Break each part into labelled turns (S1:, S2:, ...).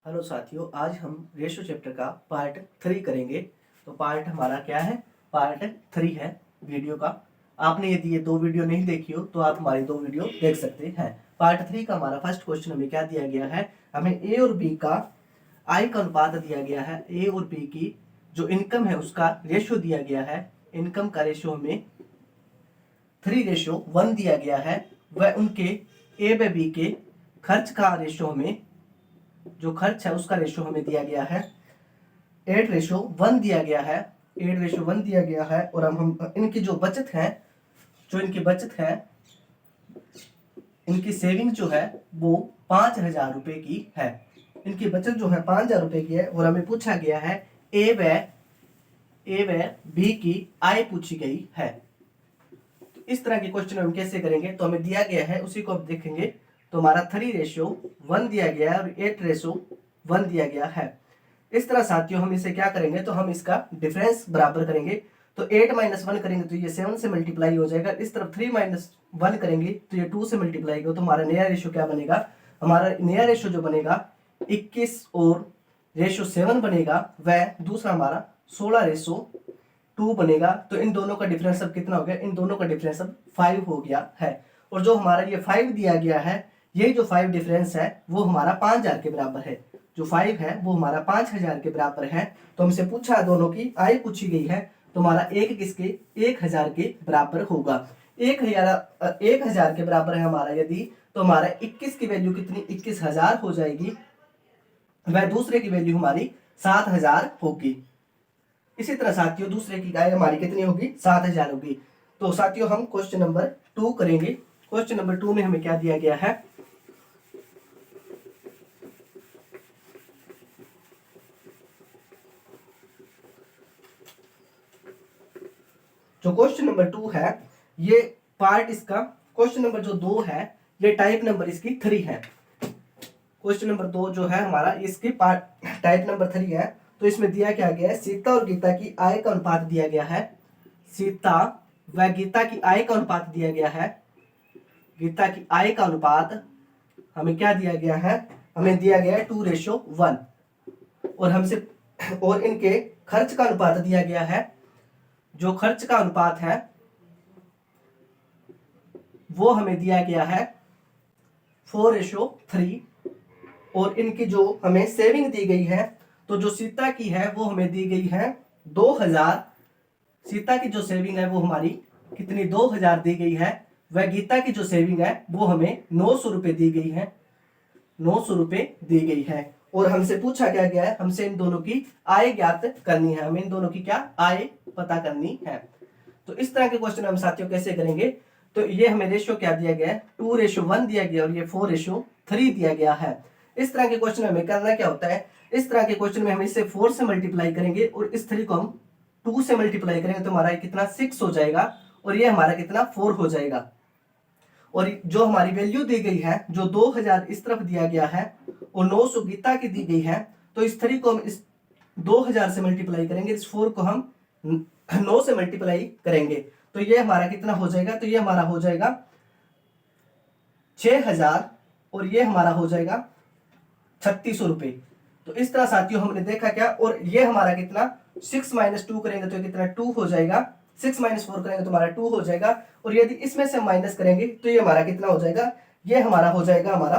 S1: Hello साथियों, आज हम रेशो चैप्टर का पार्ट 3 करेंगे। तो पार्ट हमारा क्या है? पार्ट 3 है वीडियो का। आपने यदि ये 2 वीडियो नहीं देखी हो तो आप हमारी 2 वीडियो देख सकते हैं। पार्ट 3 का हमारा फर्स्ट क्वेश्चन हमें क्या दिया गया है? हमें ए और बी का आई का अनुपात दिया गया है। ए और बी की जो इनकम है उसका रेशो दिया गया है। इनकम का रेशो हमें 3:1 दिया गया है। वह उनके ए व बी के खर्च का रेशो हमें, जो खर्च है उसका रेशो हमें दिया गया है 8:1 दिया गया है। 8:1 दिया गया है। और हम इनकी जो बचत है, इनकी सेविंग जो है वो 5,000 रुपए की है। इनकी बचत जो है 5,000 रुपए की है। और हमें पूछा गया है ए व बी की आय पूछी गई है। तो इस तरह के क्वेश्चन हम कैसे करेंगे? तो हमें दिया गया है उसी को अब देखेंगे। तो हमारा 3:1 दिया गया है और 8:1 दिया गया है। इस तरह साथियों हम इसे क्या करेंगे? तो हम इसका डिफरेंस बराबर करेंगे। तो 8 - 1 करेंगे तो ये 7 से मल्टीप्लाई हो जाएगा। इस तरफ 3 - 1 करेंगे तो ये 2 से मल्टीप्लाई होगा। तो हमारा नया रेशो क्या बनेगा? हमारा नया रेशो जो बनेगा 21 और रेशो 7 बनेगा। वह दूसरा हमारा 16:2 बनेगा। तो इन दोनों का डिफरेंस अब कितना हो गया? इन दोनों का डिफरेंस अब 5 हो गया है। और जो हमारा ये 5 दिया गया है, ये जो 5 डिफरेंस है वो हमारा 5,000 के बराबर है। जो 5 है वो हमारा 5,000 के बराबर है। तो हमसे पूछा दोनों की आय पूछी गई है। तो हमारा एक किसके? 1,000 के बराबर होगा। 1,000 के बराबर है हमारा यदि, तो हमारा 21 की वैल्यू कितनी? 21,000 हो जाएगी। वह दूसरे की वैल्यू हमारी 7,000 होगी। इसी तरह साथियों दूसरे की आय हमारी कितनी होगी? 7,000 होगी। तो साथियों हम क्वेश्चन नंबर 2 करेंगे। क्वेश्चन नंबर 2 में हमें क्या दिया गया है? जो क्वेश्चन नंबर 2 है, ये पार्ट इसका क्वेश्चन नंबर जो 2 है, ये टाइप नंबर इसकी 3 है। क्वेश्चन नंबर 2 जो है हमारा, इसकी पार्ट टाइप नंबर 3 है। तो इसमें दिया क्या गया है? सीता और गीता की आय का अनुपात दिया गया है। सीता व गीता की आय का अनुपात दिया गया है। गीता की आय का अनुपात हमें क्या दिया गया है? हमें दिया गया है 2:1। और इनके खर्च का अनुपात दिया गया है। जो खर्च का अनुपात है वो हमें दिया गया है 4:3। और इनकी जो हमें सेविंग दी गई है, तो जो सीता की है वो हमें दी गई है 2,000। सीता की जो सेविंग है वो हमारी कितनी? 2,000 दी गई है। वह गीता की जो सेविंग है वो हमें 900 रुपए दी गई है। 900 रुपए दी गई है। और हमसे पूछा क्या गया है? हमसे इन दोनों की आय ज्ञात करनी है। हमें इन दोनों की क्या आय पता करनी है। तो इस तरह के क्वेश्चन हम साथियों कैसे करेंगे? तो ये हमें रेशियो क्या दिया गया है? 2:1 दिया गया और ये 4:3 दिया गया है। इस तरह के क्वेश्चन हमें करना क्या होता है? इस तरह के क्वेश्चन में हम इसे 4 से मल्टीप्लाई करेंगे और इस 3 को हम 2 से मल्टीप्लाई करेंगे तो हमारा कितना? 6 हो जाएगा। और ये हमारा कितना? 4 हो जाएगा। और जो हमारी वैल्यू दी गई है, जो 2,000 इस तरफ दिया गया है और 900 गीता की दी गई है, तो इस 3 को हम इस 2,000 से मल्टीप्लाई करेंगे, इस 4 को हम 9 से मल्टीप्लाई करेंगे। तो ये हमारा कितना हो जाएगा? तो ये हमारा हो जाएगा 6,000 और ये हमारा हो जाएगा 3,600 रुपए। तो इस तरह साथियों हमने देखा क्या? और ये हमारा कितना? 6 - 2 करेंगे तो कितना? 2 हो जाएगा। 6 - 4 करेंगे तो हमारा 2 हो जाएगा। और यदि इसमें से माइनस करेंगे तो ये हमारा कितना हो जाएगा? ये हमारा हो जाएगा, हमारा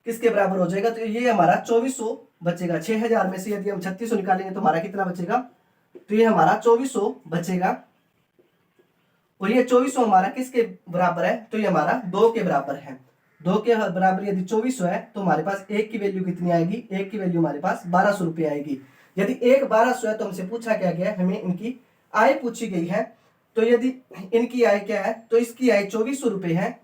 S1: किसके बराबर हो जाएगा? तो ये हमारा 2,400 बचेगा। 6,000 में से यदि हम 3,600 निकालेंगे तो हमारा कितना बचेगा? तो ये हमारा 2,400 बचेगा। और ये 2,400 हमारा किसके बराबर है? तो ये हमारा 2 के बराबर है। 2 के बराबर यदि 2,400 है तो हमारे पास 1 की वैल्यू कितनी आएगी? 1 की वैल्यू हमारे पास 1,200 रुपए आएगी। यदि 1 1,200 है तो हमसे पूछा क्या गया? हमें इनकी आय पूछी गई है। तो यदि इनकी आय क्या है? तो इसकी आय 2,400 रुपए है।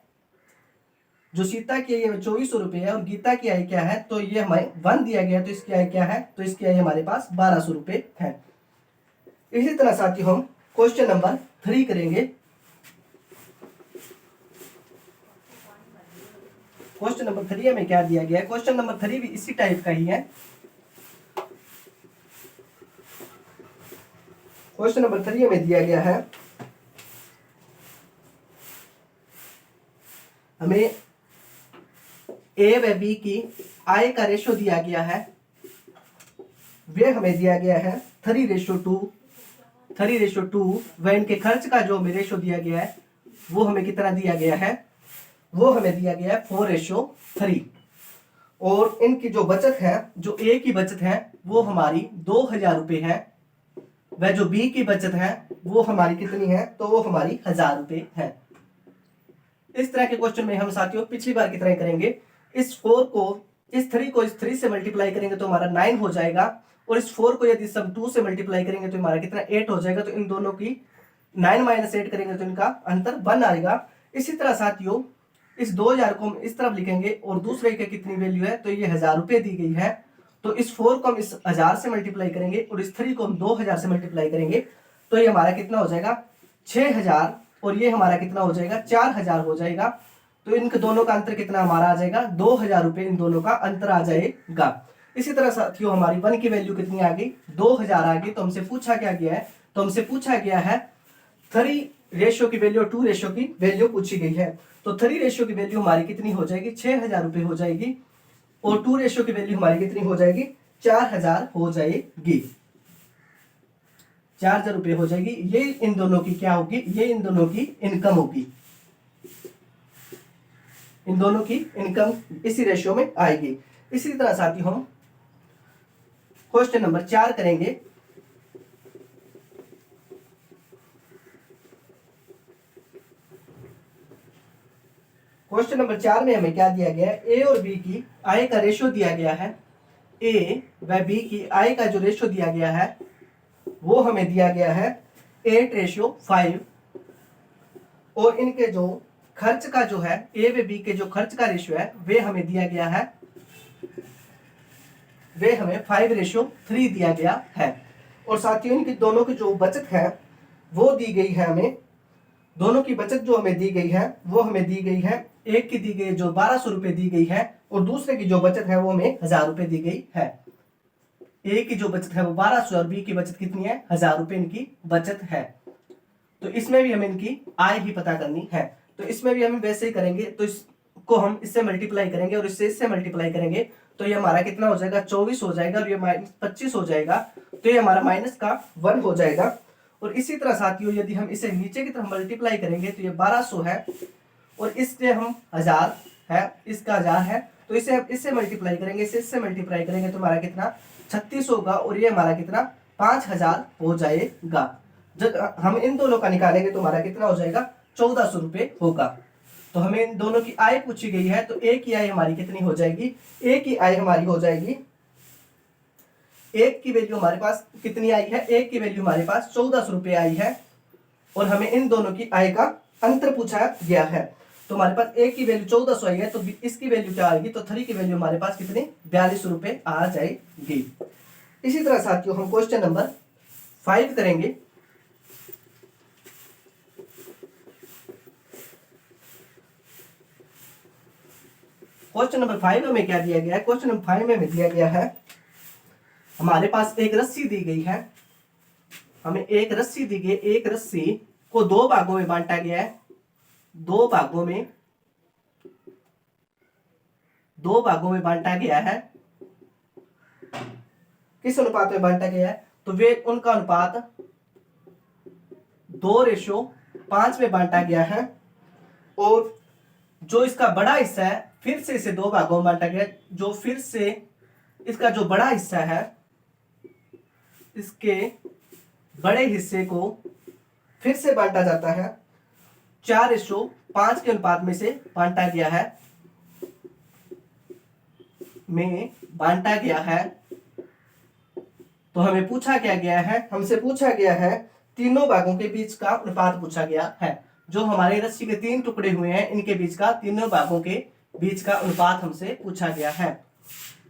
S1: जो सीता की आय 2,400 रुपए है और गीता की आय क्या है? तो ये हमें 1 दिया गया। तो इसकी आय क्या है? तो इसकी आय हमारे पास 1,200 रुपए है। इसी तरह साथियों हम क्वेश्चन नंबर 3 करेंगे। क्वेश्चन नंबर 3 में क्या दिया गया है? क्वेश्चन नंबर 3 भी इसी टाइप का ही है। क्वेश्चन नंबर 3 में दिया गया है हमें ए व बी की आय का रेशो दिया गया है। वे हमें दिया गया है 3:2। वह इनके खर्च का जो हमें रेशो दिया गया है वो हमें कितना दिया गया है, वो हमें दिया गया है 4:3। और इनकी जो बचत है, जो ए की बचत है वो हमारी 2000 रुपये है, वह जो बी की बचत है वो हमारी कितनी है, तो वो हमारी 1000 रुपये है। इस तरह के क्वेश्चन में हम साथियों पिछली बार की तरह करेंगे। इस 4 को इस 3 को इस 3 से मल्टीप्लाई करेंगे तो हमारा 9 हो जाएगा, और इस 4 को यदि हम 2 से मल्टीप्लाई करेंगे तो हमारा कितना 8 हो जाएगा। तो इन दोनों की 9 - 8 करेंगे तो इनका अंतर 1 आएगा। इसी तरह साथियों इस 2000 को हम इस तरफ लिखेंगे और दूसरे के कितनी वैल्यू है, तो ये 1000 रुपये दी गई है। तो इस 4 को हम इस 1000 से मल्टीप्लाई करेंगे और इस 3 को हम 2000 से मल्टीप्लाई करेंगे तो ये हमारा कितना हो जाएगा 6000, और ये हमारा कितना हो जाएगा 4000 हो जाएगा। तो इनके दोनों का अंतर कितना हमारा आ जाएगा 2000 रुपये, इन दोनों का अंतर आ जाएगा। इसी तरह साथियों हमारी 1 की वैल्यू कितनी आ गई 2000 आ गई। तो हमसे पूछा क्या गया है, तो हमसे पूछा गया है 3 रेशियो की वैल्यू और 2 रेशियो की वैल्यू पूछी गई है। तो 3 रेशियो की वैल्यू हमारी कितनी हो जाएगी 6000 रुपये हो जाएगी, और 2 रेशियो की वैल्यू हमारी कितनी हो जाएगी 4000 हो जाएगी, 4000 रुपये हो जाएगी। ये इन दोनों की क्या होगी, ये इन दोनों की इनकम होगी, इन दोनों की इनकम इसी रेशियो में आएगी। इसी तरह साथियों हम क्वेश्चन नंबर 4 करेंगे। क्वेश्चन नंबर 4 में हमें क्या दिया गया है, ए और बी की आय का रेशियो दिया गया है। ए व बी की आय का जो रेशियो दिया गया है वो हमें दिया गया है 8:5, और इनके जो खर्च का जो है ए व बी के जो खर्च का रेशियो है वे हमें दिया गया है, वे हमें 5:3 दिया गया है। और साथियों इनकी दोनों की जो बचत है वो दी गई है हमें, दोनों की बचत जो हमें दी गई है वो हमें दी गई है, एक की दी गई जो 1200 रुपये दी गई है और दूसरे की जो बचत है वो हमें 1000 रुपये दी गई है। ए की जो बचत है वो 1200 और बी की बचत कितनी है 1000 रुपये इनकी बचत है। तो इसमें भी हमें इनकी आय ही पता करनी है। तो इसमें भी हम वैसे ही करेंगे, तो इसको हम इससे मल्टीप्लाई करेंगे और इससे मल्टीप्लाई करेंगे तो ये हमारा कितना हो जाएगा 24 हो जाएगा, और ये -25 हो जाएगा, तो ये हमारा -1 हो जाएगा। और इसी तरह साथियों यदि हम इसे नीचे की तरफ मल्टीप्लाई करेंगे तो ये 1200 है, और इससे हम 1000 है, इसका 1000 है, तो इसे हम इससे मल्टीप्लाई करेंगे, इससे मल्टीप्लाई करेंगे तो हमारा कितना 36 होगा, और ये हमारा कितना 5000 हो जाएगा। जब हम इन दोनों का निकालेंगे तो हमारा कितना हो जाएगा 1400 रुपये होगा। तो हमें इन दोनों की आय पूछी गई है, तो ए की आय हमारी कितनी हो जाएगी, ए की आय हमारी हो जाएगी, एक की वैल्यू हमारे पास कितनी आई है, एक की वैल्यू हमारे पास 1400 रुपये आई है, और हमें इन दोनों की आय का अंतर पूछा गया है। तो हमारे पास एक की वैल्यू 1400 आई है, तो इसकी वैल्यू क्या आएगी, तो 3 की वैल्यू हमारे पास कितनी 4200 रुपये आ जाएगी। इसी तरह साथियों हम क्वेश्चन नंबर 5 करेंगे। क्वेश्चन नंबर 5 में क्या दिया गया है, क्वेश्चन नंबर 5 में दिया गया है हमारे पास एक रस्सी दी गई है, हमें एक रस्सी दी गई, एक रस्सी को 2 भागों में बांटा गया है, 2 भागों में बांटा गया है। किस अनुपात में बांटा गया है, तो वे उनका अनुपात 2:5 में बांटा गया है, और जो इसका बड़ा हिस्सा है फिर से इसे 2 भागों में बांटा गया, जो फिर से इसका जो बड़ा हिस्सा है इसके बड़े हिस्से को फिर से बांटा जाता है, 4:5 के अनुपात में से बांटा गया है, तो हमें पूछा क्या गया है, हमसे पूछा गया है तीनों भागों के बीच का अनुपात पूछा गया है। जो हमारे रस्सी के 3 टुकड़े हुए हैं इनके बीच का, तीनों भागों के बीच का अनुपात हमसे पूछा गया है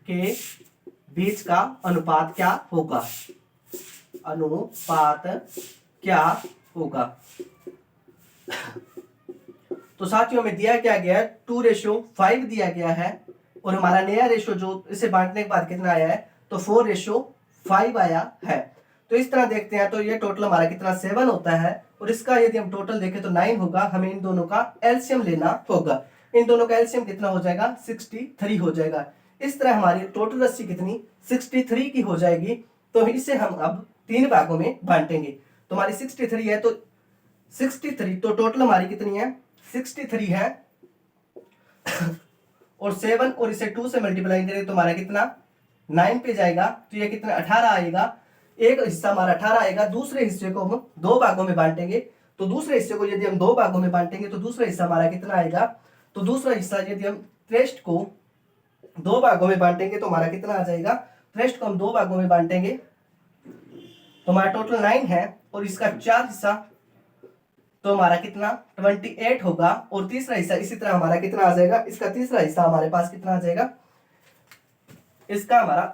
S1: कि बीच का अनुपात क्या होगा, अनुपात क्या होगा। तो साथियों में दिया क्या गया है 2:5 दिया गया है, और हमारा नया रेशो जो इसे बांटने के बाद कितना आया है, तो 4:5 आया है। तो इस तरह देखते हैं तो ये टोटल हमारा कितना 7 होता है, और इसका यदि हम टोटल देखें तो 9 होगा। हमें इन दोनों का एलसीएम लेना होगा, इन दोनों का एलसीएम कितना हो जाएगा 63 हो जाएगा। इस तरह हमारी टोटल रस्सी कितनी 63 की हो जाएगी। तो इसे हम अब 3 भागों में बांटेंगे। तो हमारी 63 है, तो 63 तो टोटल हमारी कितनी है 63 है और 7 और इसे 2 से मल्टीप्लाई करें तो हमारा कितना 9 पे जाएगा। तो ये कितना 18 आएगा। एक हिस्सा हमारा 18 आएगा। दूसरे हिस्से को हम 2 भागों में बांटेंगे। तो दूसरे हिस्से को यदि हम 2 भागों में बांटेंगे तो दूसरा हिस्सा हमारा कितना आएगा। तो दूसरा हिस्सा यदि हम 63 को 2 भागों में बांटेंगे तो हमारा कितना आ जाएगा। 63 को हम 2 भागों में बांटेंगे तो हमारा टोटल 9 है और इसका 4 हिस्सा तो हमारा कितना 28 होगा। और तीसरा हिस्सा इसी तरह हमारा कितना आ जाएगा। इसका तीसरा हिस्सा हमारे पास कितना आ जाएगा। इसका हमारा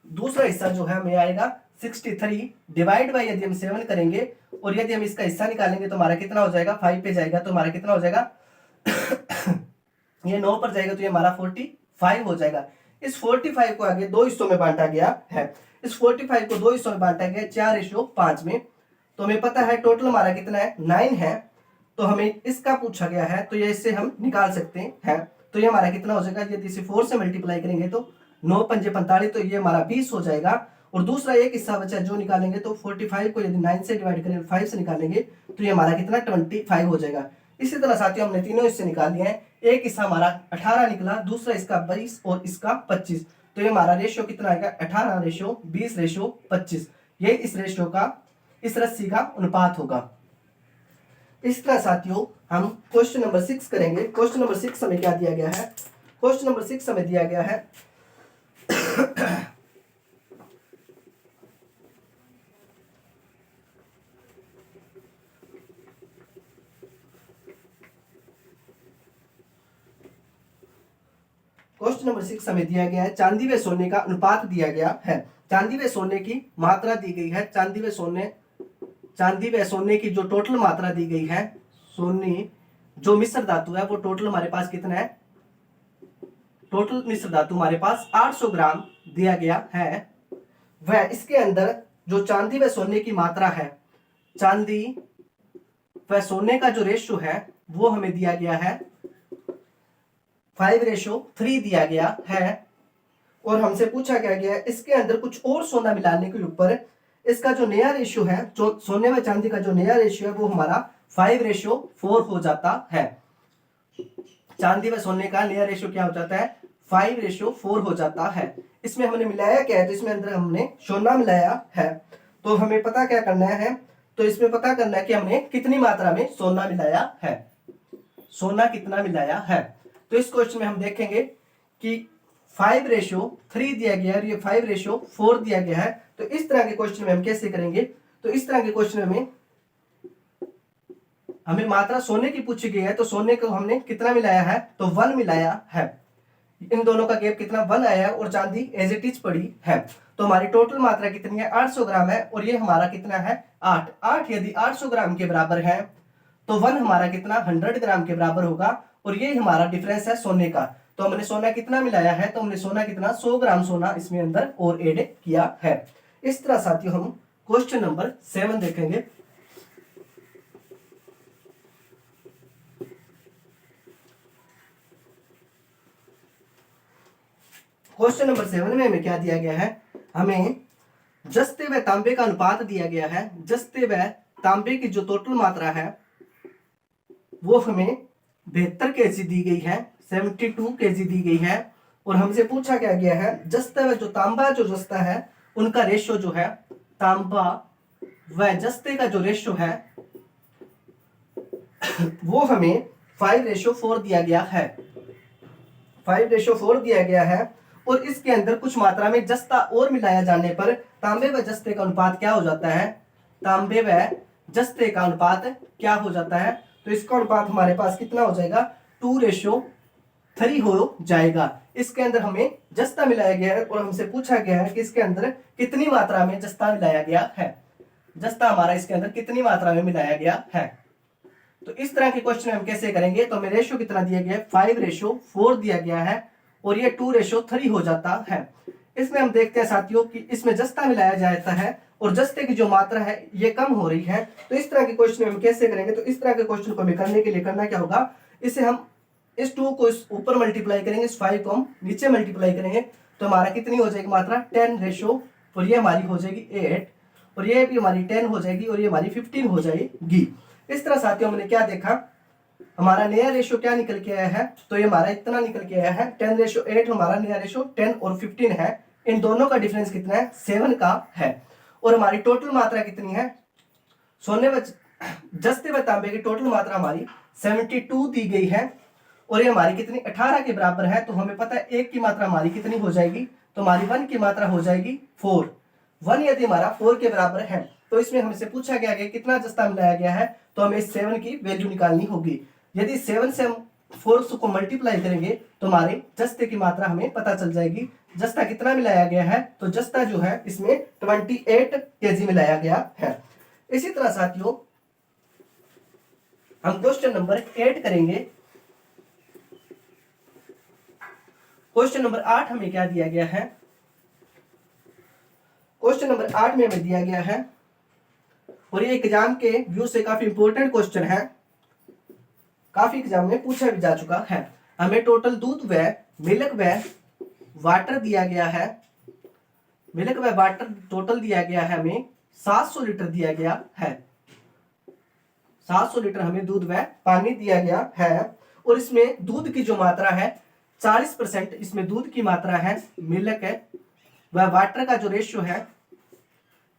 S1: दूसरा हिस्सा जो है हमें आएगा 63 डिवाइड बाई यदि हम 7 करेंगे और यदि हम इसका हिस्सा निकालेंगे तो हमारा कितना हो जाएगा 5 पे जाएगा। तो हमारा कितना हो जाएगा ये 9 पर जाएगा तो ये हमारा 45 हो जाएगा। इस 45 को आगे 2 हिस्सों में बांटा गया है। इस 45 को 2 हिस्सों में बांटा गया 4:5 में। तो हमें पता है टोटल हमारा कितना है 9 है। तो हमें इसका पूछा गया है तो ये इससे हम निकाल सकते हैं। तो ये हमारा कितना हो जाएगा। यदि इसे 4 से मल्टीप्लाई करेंगे तो 9 पंजे 45 तो ये हमारा 20 हो जाएगा। और दूसरा एक हिस्सा बचा जो निकालेंगे तो 45 को यदि 9 से डिवाइड करें 5 से निकालेंगे तो ये हमारा कितना 25 हो जाएगा। इसी तरह साथियों हमने तीनों हिस्से निकाल लिए हैं। एक हिस्सा हमारा 18 निकला, दूसरा इसका 22 और इसका 25। तो ये हमारा रेशियो कितना आएगा 18:20:25। ये इस रेशियो का इस रस्सी का अनुपात होगा। इस तरह साथियों हम क्वेश्चन नंबर 6 करेंगे। क्वेश्चन नंबर 6 हमें क्या दिया गया है। क्वेश्चन नंबर 6 हमें दिया गया है क्वेश्चन नंबर 6 हमें दिया गया है चांदी व सोने का अनुपात दिया गया है। चांदी व सोने की मात्रा दी गई है। चांदी व सोने की जो टोटल मात्रा दी गई है, सोने जो मिश्र धातु है वो टोटल हमारे पास कितना है। टोटल मिश्र धातु हमारे पास 800 ग्राम दिया गया है। वह इसके अंदर जो चांदी व सोने की मात्रा है, चांदी व सोने का जो रेशियो है वो हमें दिया गया है 5:3 दिया गया है। और हमसे पूछा गया है इसके अंदर कुछ और सोना मिलाने के ऊपर इसका जो नया रेशियो है, जो सोने व चांदी का जो नया रेशियो है वो हमारा 5:4 हो जाता है। चांदी व सोने का नया रेशियो क्या हो जाता है 5:4 हो जाता है। इसमें हमने मिलाया क्या है, तो इसमें अंदर हमने सोना मिलाया है। तो हमें पता क्या करना है, तो इसमें पता करना है कि हमने कितनी मात्रा में सोना मिलाया है। सोना कितना मिलाया है। तो इस क्वेश्चन में हम देखेंगे कि 5:3 दिया गया है और ये 5:4 दिया गया है। तो इस तरह के क्वेश्चन में हम कैसे करेंगे, तो इस तरह के क्वेश्चन में हमें मात्रा सोने की पूछी गई है। तो सोने को हमने कितना मिलाया है, तो 1 मिलाया है। इन दोनों का गैप कितना 1 आया है और चांदी एज इट इज पड़ी है। तो हमारी टोटल मात्रा कितनी है 800 ग्राम है और ये हमारा कितना है 8 यदि 800 ग्राम के बराबर है तो 1 हमारा कितना 100 ग्राम के बराबर होगा। और ये हमारा डिफरेंस है सोने का। तो हमने सोना कितना मिलाया है, तो हमने सोना कितना 100 ग्राम सोना इसमें अंदर और ऐड किया है। इस तरह साथियों हम क्वेश्चन नंबर 7 देखेंगे। क्वेश्चन नंबर 7 में हमें क्या दिया गया है, हमें जस्ते व तांबे का अनुपात दिया गया है। जस्ते व तांबे की जो टोटल मात्रा है वो हमें 72 kg दी गई है, 72 kg दी गई है। और हमसे पूछा क्या गया है जस्ता व जो तांबा जो जस्ता है उनका रेशियो जो है, तांबा व जस्ते का जो रेशियो है वो हमें 5:4 दिया गया है। 5:4 दिया गया है और इसके अंदर कुछ मात्रा में जस्ता और मिलाया जाने पर तांबे व जस्ते का अनुपात क्या हो जाता है, तांबे व जस्ते का अनुपात क्या हो जाता है। तो इसका अनुपात हमारे पास कितना हो जाएगा 2:3 हो जाएगा। इसके अंदर हमें जस्ता मिलाया गया है और हमसे पूछा गया है कि इसके अंदर कितनी मात्रा में जस्ता मिलाया गया है। जस्ता हमारा इसके अंदर कितनी मात्रा में मिलाया गया है। तो इस तरह के क्वेश्चन हम कैसे करेंगे, तो हमें रेशियो कितना दिया गया है 5:4 दिया गया है और ये 2:3 हो जाता है। इसमें हम देखते हैं साथियों कि इसमें जस्ता मिलाया जाता है और जस्ते की जो मात्रा है ये कम हो रही है। तो इस तरह के क्वेश्चन हम कैसे करेंगे, तो इस तरह के क्वेश्चन को हमें करने के लिए करना क्या होगा, इसे हम इस 2 को इस ऊपर मल्टीप्लाई करेंगे, इस 5 को हम नीचे मल्टीप्लाई करेंगे तो हमारा कितनी हो जाएगी मात्रा 10 रेशो, और ये हमारी हो जाएगी 8, और ये भी हमारी 10 हो जाएगी, और ये हमारी 15 हो जाएगी। इस तरह साथियों हमने क्या देखा, हमारा नया रेशो क्या निकल के आया है, तो ये हमारा इतना निकल के आया है 10:8, हमारा नया रेशो 10 और 15 है। इन दोनों का डिफरेंस कितना है, 7 का है। और हमारी टोटल मात्रा कितनी है, सोने व जस्ते व तांबे की टोटल मात्रा हमारी 72 दी गई है, और ये हमारी कितनी 18 के बराबर है। तो हमें पता है 1 की मात्रा हमारी कितनी हो जाएगी, तो हमारी 1 की मात्रा हो जाएगी 4। 1 यदि हमारा 4 के बराबर है तो इसमें हमसे पूछा गया कि कितना जस्ता मिलाया गया है, तो हमें 7 की वैल्यू निकालनी होगी। यदि 7 से हम 4 को मल्टीप्लाई करेंगे तो हमारे जस्ते की मात्रा हमें पता चल जाएगी। जस्ता कितना मिलाया गया है, तो जस्ता जो है इसमें 28 kg मिलाया गया है। इसी तरह साथियों हम क्वेश्चन नंबर 8 करेंगे। क्वेश्चन नंबर 8 हमें क्या दिया गया है, क्वेश्चन नंबर 8 में हमें दिया गया है, और ये एग्जाम के व्यू से काफी इंपॉर्टेंट क्वेश्चन है, काफी एग्जाम में पूछा भी जा चुका है। हमें टोटल दूध व मिल्क व वाटर दिया गया है, मिल्क व वाटर टोटल दिया गया है, हमें 700 लीटर दिया गया है, 700 लीटर हमें दूध व पानी दिया गया है। और इसमें दूध की जो मात्रा है 40% इसमें दूध की मात्रा है, मिल्क है वह वाटर का जो रेशियो है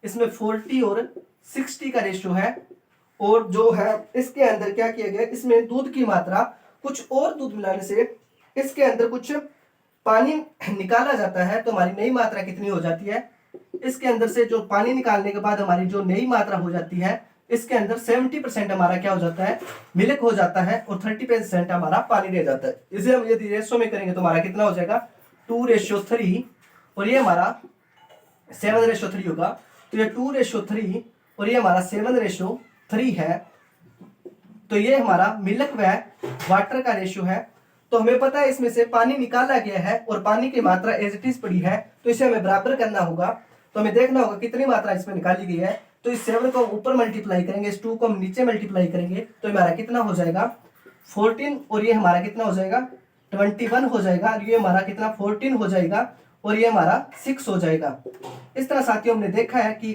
S1: इसमें 40 और 60 का रेशियो है। और जो है इसके अंदर क्या किया गया, इसमें दूध की मात्रा कुछ और दूध मिलाने से इसके अंदर कुछ पानी निकाला जाता है, तो हमारी नई मात्रा कितनी हो जाती है, इसके अंदर से जो पानी निकालने के बाद हमारी जो नई मात्रा हो जाती है, इसके अंदर 70% हमारा क्या हो जाता है, मिल्क हो जाता है, और 30% हमारा पानी रह जाता है। इसे हम यदि रेशो में करेंगे तो हमारा कितना हो जाएगा 2:3, और ये हमारा 7:3 होगा। तो ये 2:3 और ये हमारा 7:3 है। तो ये हमारा मिल्क व वाटर का रेशियो है। तो हमें पता है इसमें से पानी निकाला गया है और पानी की मात्रा एज इट इज पड़ी है, तो इसे हमें बराबर करना होगा। तो हमें देखना होगा कितनी मात्रा इसमें निकाली गई है। तो इस 7 को ऊपर मल्टीप्लाई करेंगे, इस 2 को हम नीचे मल्टीप्लाई करेंगे, तो हमारा कितना हो जाएगा 14, और ये हमारा कितना हो जाएगा 21 हो जाएगा, और ये हमारा कितना 14 हो जाएगा, और ये हमारा 6 हो जाएगा। इस तरह साथियों हमने देखा है कि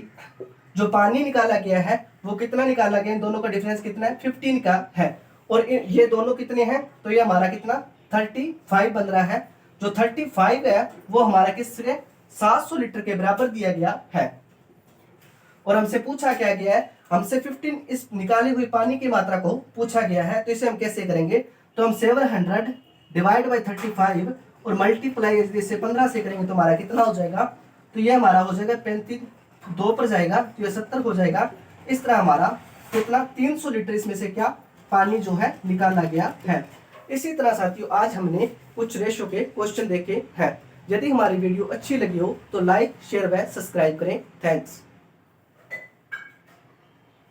S1: जो पानी निकाला गया है वो कितना निकाला गया, इन दोनों का डिफरेंस कितना है 15 का है, और ये दोनों कितने हैं, तो ये हमारा कितना 35 बन रहा है। जो 35 है वो हमारा किससे 700 लीटर के बराबर दिया गया है। और हमसे पूछा क्या गया है, हमसे 15 इस निकाली हुई पानी की मात्रा को पूछा गया है। तो इसे हम कैसे करेंगे, तो हम 700 डिवाइड बाई 35 और मल्टीप्लाई इसे 15 से करेंगे तो हमारा कितना हो जाएगा, तो ये हमारा हो जाएगा 35, 2 पर जाएगा तो ये 70 हो जाएगा। इस तरह हमारा कितना 300 लीटर इसमें से क्या पानी जो है निकाला गया है। इसी तरह साथियों आज हमने कुछ रेशो के क्वेश्चन देखे हैं। यदि हमारी वीडियो अच्छी लगी हो तो लाइक शेयर व सब्सक्राइब करें। थैंक्स।